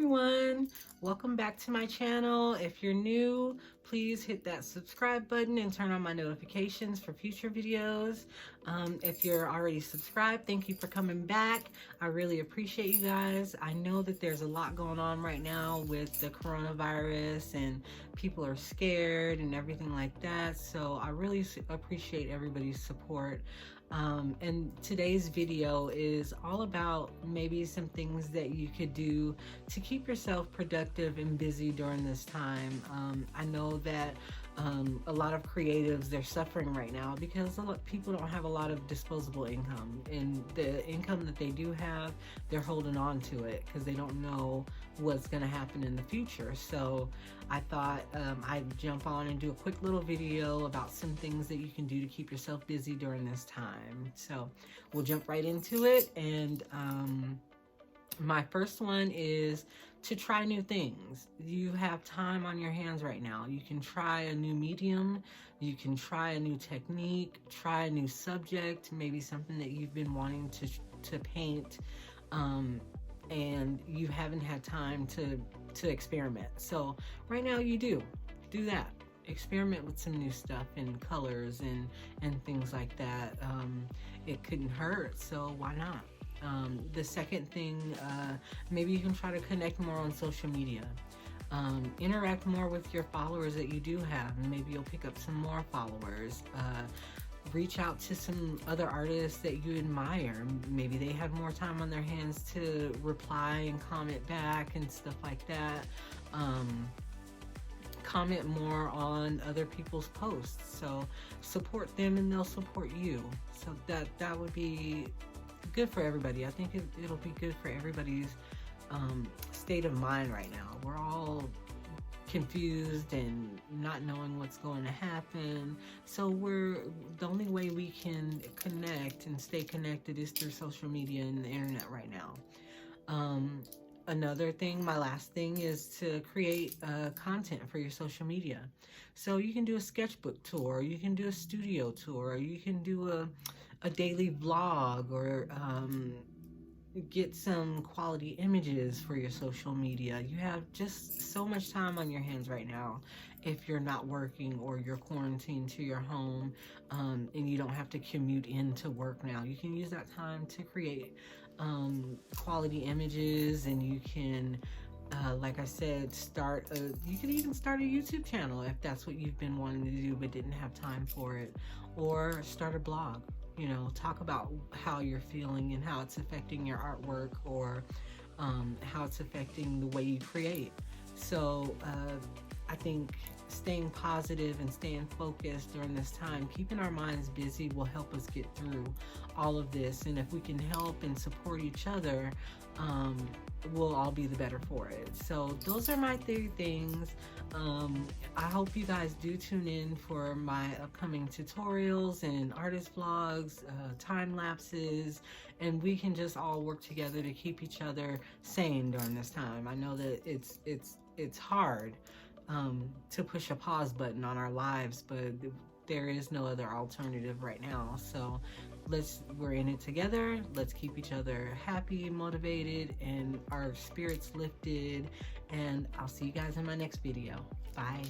everyone, welcome back to my channel. If you're new, please hit that subscribe button and turn on my notifications for future videos. If you're already subscribed, thank you for coming back. I really appreciate you guys. I know that there's a lot going on right now with the coronavirus and people are scared and everything like that, so I really appreciate everybody's support. And today's video is all about maybe some things that you could do to keep yourself productive and busy during this time. I know that a lot of creatives, they're suffering right now because a lot of people don't have a lot of disposable income, and the income that they do have, they're holding on to it because they don't know what's going to happen in the future. So I thought I'd jump on and do a quick little video about some things that you can do to keep yourself busy during this time. So we'll jump right into it. And my first one is to try new things. You have time on your hands right now. You can try a new medium, you can try a new technique, try a new subject, maybe something that you've been wanting to paint, and you haven't had time to experiment. So right now you do that. Experiment with some new stuff and colors and things like that. It couldn't hurt, so why not? The second thing, maybe you can try to connect more on social media. Interact more with your followers that you do have, and maybe you'll pick up some more followers. Reach out to some other artists that you admire. Maybe they have more time on their hands to reply and comment back and stuff like that. Comment more on other people's posts, so support them and they'll support you. So that would be good for everybody. I think it'll be good for everybody's state of mind right now. We're all confused and not knowing what's going to happen, so the only way we can connect and stay connected is through social media and the internet right now. Another thing, my last thing, is to create content for your social media. So you can do a sketchbook tour, you can do a studio tour, you can do a daily vlog, or get some quality images for your social media. You have just so much time on your hands right now if you're not working or you're quarantined to your home, and you don't have to commute into work now. You can use that time to create quality images, and you can like I said, you can even start a YouTube channel if that's what you've been wanting to do but didn't have time for it, or start a blog. You know, talk about how you're feeling and how it's affecting your artwork, or how it's affecting the way you create. So I think staying positive and staying focused during this time, keeping our minds busy, will help us get through all of this. And if we can help and support each other, we'll all be the better for it. So those are my 3 things. I hope you guys do tune in for my upcoming tutorials and artist vlogs, time lapses, and we can just all work together to keep each other sane during this time. I know that it's hard to push a pause button on our lives, but there is no other alternative right now. So we're in it together. Let's keep each other happy, motivated, and our spirits lifted. And I'll see you guys in my next video. Bye.